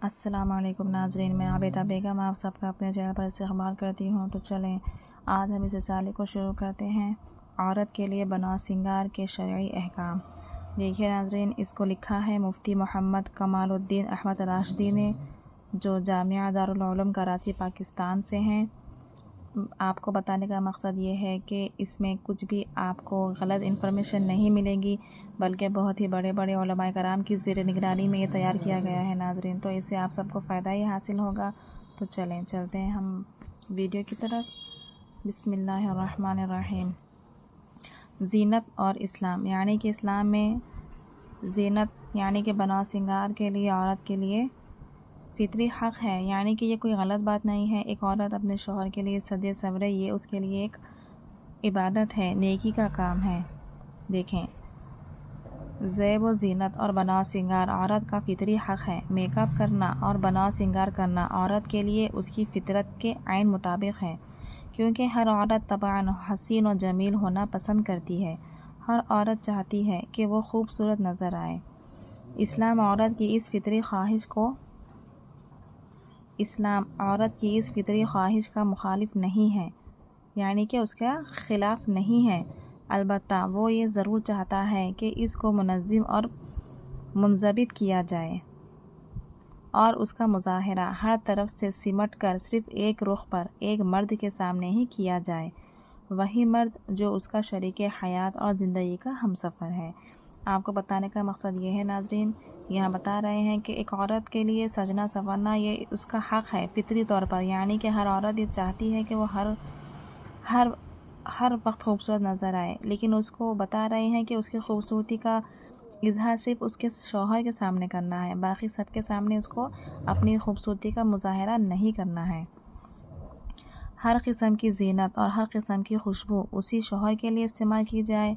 السلام علیکم ناظرین، میں عابدہ بیگم آپ سب کا اپنے چینل پر استقبال کرتی ہوں۔ تو چلیں آج ہم اس رسالے کو شروع کرتے ہیں۔ عورت کے لیے بناؤ سنگار کے شرعی احکام۔ دیکھیے ناظرین، اس کو لکھا ہے مفتی محمد کمال الدین احمد راشدی نے، جو جامعہ دارالعلوم کراچی پاکستان سے ہیں۔ آپ کو بتانے کا مقصد یہ ہے کہ اس میں کچھ بھی آپ کو غلط انفارمیشن نہیں ملے گی، بلکہ بہت ہی بڑے بڑے علماء کرام کی زیر نگرانی میں یہ تیار کیا گیا ہے ناظرین، تو اس سے آپ سب کو فائدہ ہی حاصل ہوگا۔ تو چلیں چلتے ہیں ہم ویڈیو کی طرف۔ بسم اللہ الرحمن الرحیم۔ زینت اور اسلام، یعنی کہ اسلام میں زینت یعنی کہ بناؤ سنگار کے لیے عورت کے لیے فطری حق ہے، یعنی کہ یہ کوئی غلط بات نہیں ہے۔ ایک عورت اپنے شوہر کے لیے سجے سورے، یہ اس کے لیے ایک عبادت ہے، نیکی کا کام ہے۔ دیکھیں، زیب و زینت اور بناؤ سنگار عورت کا فطری حق ہے۔ میک اپ کرنا اور بناؤ سنگار کرنا عورت کے لیے اس کی فطرت کے عین مطابق ہے، کیونکہ ہر عورت طبعاً حسین و جمیل ہونا پسند کرتی ہے۔ ہر عورت چاہتی ہے کہ وہ خوبصورت نظر آئے۔ اسلام عورت کی اس فطری خواہش کا مخالف نہیں ہے، یعنی کہ اس کا خلاف نہیں ہے، البتہ وہ یہ ضرور چاہتا ہے کہ اس کو منظم اور منضبط کیا جائے، اور اس کا مظاہرہ ہر طرف سے سمٹ کر صرف ایک رخ پر ایک مرد کے سامنے ہی کیا جائے، وہی مرد جو اس کا شریک حیات اور زندگی کا ہمسفر ہے۔ آپ کو بتانے کا مقصد یہ ہے ناظرین، یہاں بتا رہے ہیں کہ ایک عورت کے لیے سجنا سنورنا یہ اس کا حق ہے فطری طور پر، یعنی کہ ہر عورت یہ چاہتی ہے کہ وہ ہر وقت خوبصورت نظر آئے، لیکن اس کو بتا رہے ہیں کہ اس کی خوبصورتی کا اظہار صرف اس کے شوہر کے سامنے کرنا ہے، باقی سب کے سامنے اس کو اپنی خوبصورتی کا مظاہرہ نہیں کرنا ہے۔ ہر قسم کی زینت اور ہر قسم کی خوشبو اسی شوہر کے لیے استعمال کی جائے،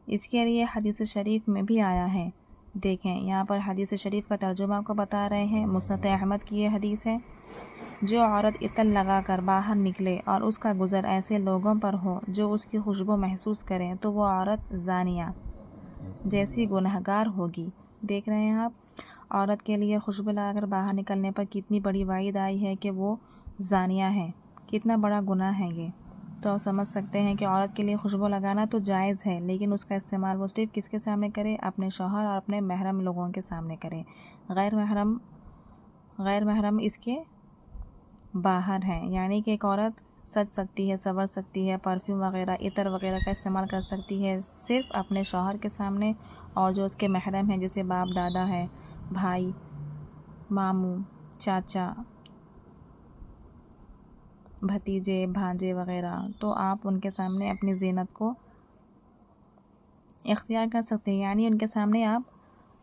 اس کے لیے حدیث شریف میں بھی آیا ہے۔ دیکھیں یہاں پر حدیث شریف کا ترجمہ آپ کو بتا رہے ہیں۔ مسند احمد کی یہ حدیث ہے، جو عورت عطر لگا کر باہر نکلے اور اس کا گزر ایسے لوگوں پر ہو جو اس کی خوشبو محسوس کریں، تو وہ عورت زانیہ جیسی گنہگار ہوگی۔ دیکھ رہے ہیں آپ، عورت کے لیے خوشبو لگا کر باہر نکلنے پر کتنی بڑی وعید آئی ہے کہ وہ زانیہ ہے، کتنا بڑا گناہ ہے یہ۔ تو آپ سمجھ سکتے ہیں کہ عورت کے لیے خوشبو لگانا تو جائز ہے، لیکن اس کا استعمال وہ صرف کس کے سامنے کرے؟ اپنے شوہر اور اپنے محرم لوگوں کے سامنے کرے۔ غیر محرم اس کے باہر ہیں، یعنی کہ ایک عورت سج سکتی ہے، سنور سکتی ہے، پرفیوم وغیرہ عطر وغیرہ کا استعمال کر سکتی ہے، صرف اپنے شوہر کے سامنے، اور جو اس کے محرم ہیں جیسے باپ دادا ہے، بھائی، ماموں، چاچا، بھتیجے، بھانجے وغیرہ، تو آپ ان کے سامنے اپنی زینت کو اختیار کر سکتے ہیں، یعنی ان کے سامنے آپ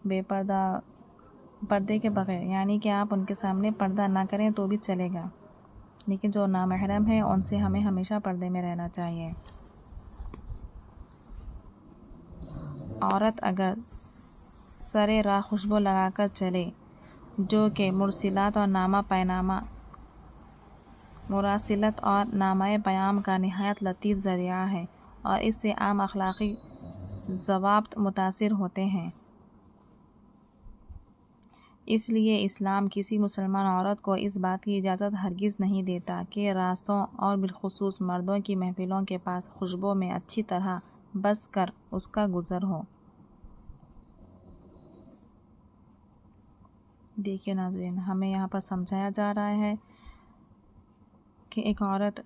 بے پردے کے بغیر، یعنی کہ آپ ان کے سامنے پردہ نہ کریں تو بھی چلے گا، لیکن جو نامحرم ہے ان سے ہمیں ہمیشہ پردے میں رہنا چاہیے۔ عورت اگر سر راہ خوشبو لگا کر چلے، جو کہ مراسلات اور نامہ پیام کا نہایت لطیف ذریعہ ہے، اور اس سے عام اخلاقی ضوابط متاثر ہوتے ہیں، اس لیے اسلام کسی مسلمان عورت کو اس بات کی اجازت ہرگز نہیں دیتا کہ راستوں اور بالخصوص مردوں کی محفلوں کے پاس خوشبو میں اچھی طرح بس کر اس کا گزر ہو۔ دیکھیے ناظرین، ہمیں یہاں پر سمجھایا جا رہا ہے کہ ایک عورت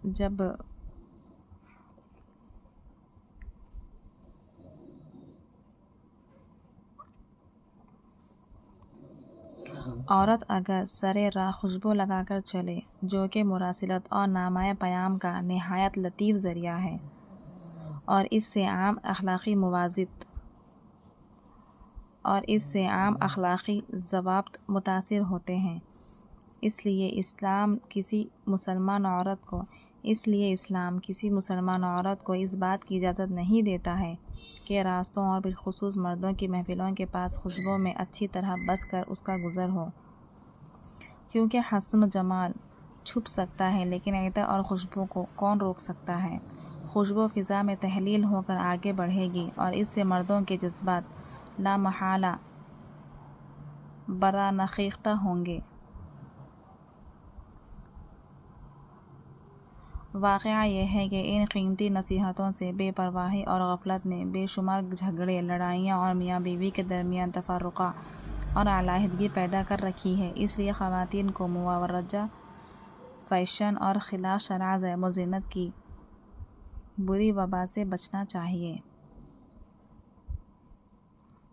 اگر سر راہ خوشبو لگا کر چلے، جو کہ مراسلت اور نامہ پیام کا نہایت لطیف ذریعہ ہے، اور اس سے عام اخلاقی ضوابط متاثر ہوتے ہیں، اس لیے اسلام کسی مسلمان عورت کو اس بات کی اجازت نہیں دیتا ہے کہ راستوں اور بالخصوص مردوں کی محفلوں کے پاس خوشبو میں اچھی طرح بس کر اس کا گزر ہو، کیونکہ حسن و جمال چھپ سکتا ہے، لیکن عطر اور خوشبو کو کون روک سکتا ہے؟ خوشبو فضا میں تحلیل ہو کر آگے بڑھے گی، اور اس سے مردوں کے جذبات لا محالہ برانخیختہ ہوں گے۔ واقعہ یہ ہے کہ ان قیمتی نصیحتوں سے بے پرواہی اور غفلت نے بے شمار جھگڑے، لڑائیاں اور میاں بیوی کے درمیان تفرقہ اور علیحدگی پیدا کر رکھی ہے۔ اس لیے خواتین کو مروجہ فیشن اور خلاف شرع زیب و زینت کی بری وبا سے بچنا چاہیے۔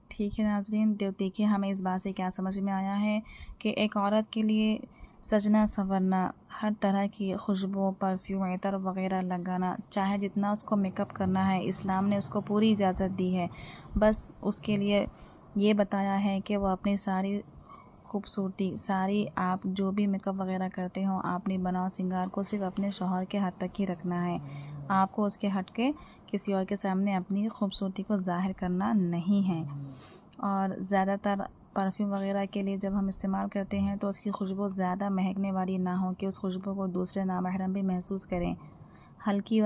ٹھیک ہے ناظرین، دیکھیے ہمیں اس بات سے کیا سمجھ میں آیا ہے کہ ایک عورت کے لیے سجنا سنورنا، ہر طرح کی خوشبو، پرفیوم، عطر وغیرہ لگانا، چاہے جتنا اس کو میک اپ کرنا ہے، اسلام نے اس کو پوری اجازت دی ہے۔ بس اس کے لیے یہ بتایا ہے کہ وہ اپنی ساری خوبصورتی، ساری آپ جو بھی میک اپ وغیرہ کرتے ہوں، اپنی بناؤ سنگار کو صرف اپنے شوہر کے حد تک ہی رکھنا ہے۔ آپ کو اس کے ہٹ کے کسی اور کے سامنے اپنی خوبصورتی کو ظاہر کرنا نہیں ہے۔ اور زیادہ تر پرفیوم وغیرہ کے لیے جب ہم استعمال کرتے ہیں تو اس کی خوشبو زیادہ مہکنے والی نہ ہو کہ اس خوشبو کو دوسرے نامحرم بھی محسوس کریں۔ ہلکی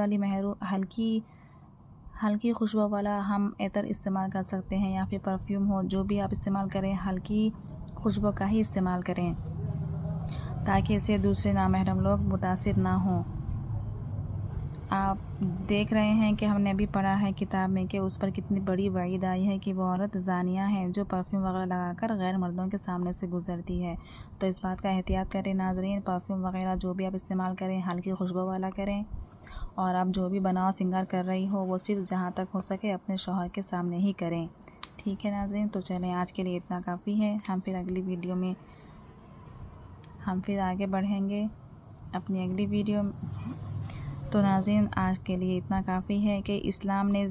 خوشبو والا ہم عطر استعمال کر سکتے ہیں، یا پھر پرفیوم ہو، جو بھی آپ استعمال کریں ہلکی خوشبو کا ہی استعمال کریں تاکہ اسے دوسرے نامحرم لوگ متاثر نہ ہوں۔ آپ دیکھ رہے ہیں کہ ہم نے ابھی پڑھا ہے کتاب میں کہ اس پر کتنی بڑی وعید آئی ہے کہ وہ عورت زانیہ ہے جو پرفیوم وغیرہ لگا کر غیر مردوں کے سامنے سے گزرتی ہے۔ تو اس بات کا احتیاط کریں ناظرین، پرفیوم وغیرہ جو بھی آپ استعمال کریں ہلکی خوشبو والا کریں، اور آپ جو بھی بناؤ سنگار کر رہی ہو وہ صرف جہاں تک ہو سکے اپنے شوہر کے سامنے ہی کریں۔ ٹھیک ہے ناظرین، تو چلیں آج کے لیے اتنا کافی ہے۔ ہم پھر اگلی ویڈیو میں ہم پھر آگے بڑھیں گے اپنی اگلی ویڈیو۔ تو ناظرین آج کے لیے اتنا کافی ہے کہ اسلام نے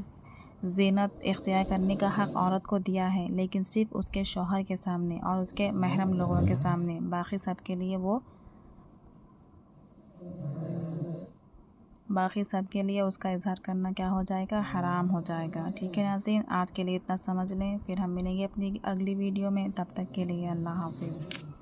زینت اختیار کرنے کا حق عورت کو دیا ہے، لیکن صرف اس کے شوہر کے سامنے اور اس کے محرم لوگوں کے سامنے، باقی سب کے لیے اس کا اظہار کرنا کیا ہو جائے گا؟ حرام ہو جائے گا۔ ٹھیک ہے ناظرین، آج کے لیے اتنا سمجھ لیں، پھر ہم ملیں گے اپنی اگلی ویڈیو میں، تب تک کے لیے اللہ حافظ۔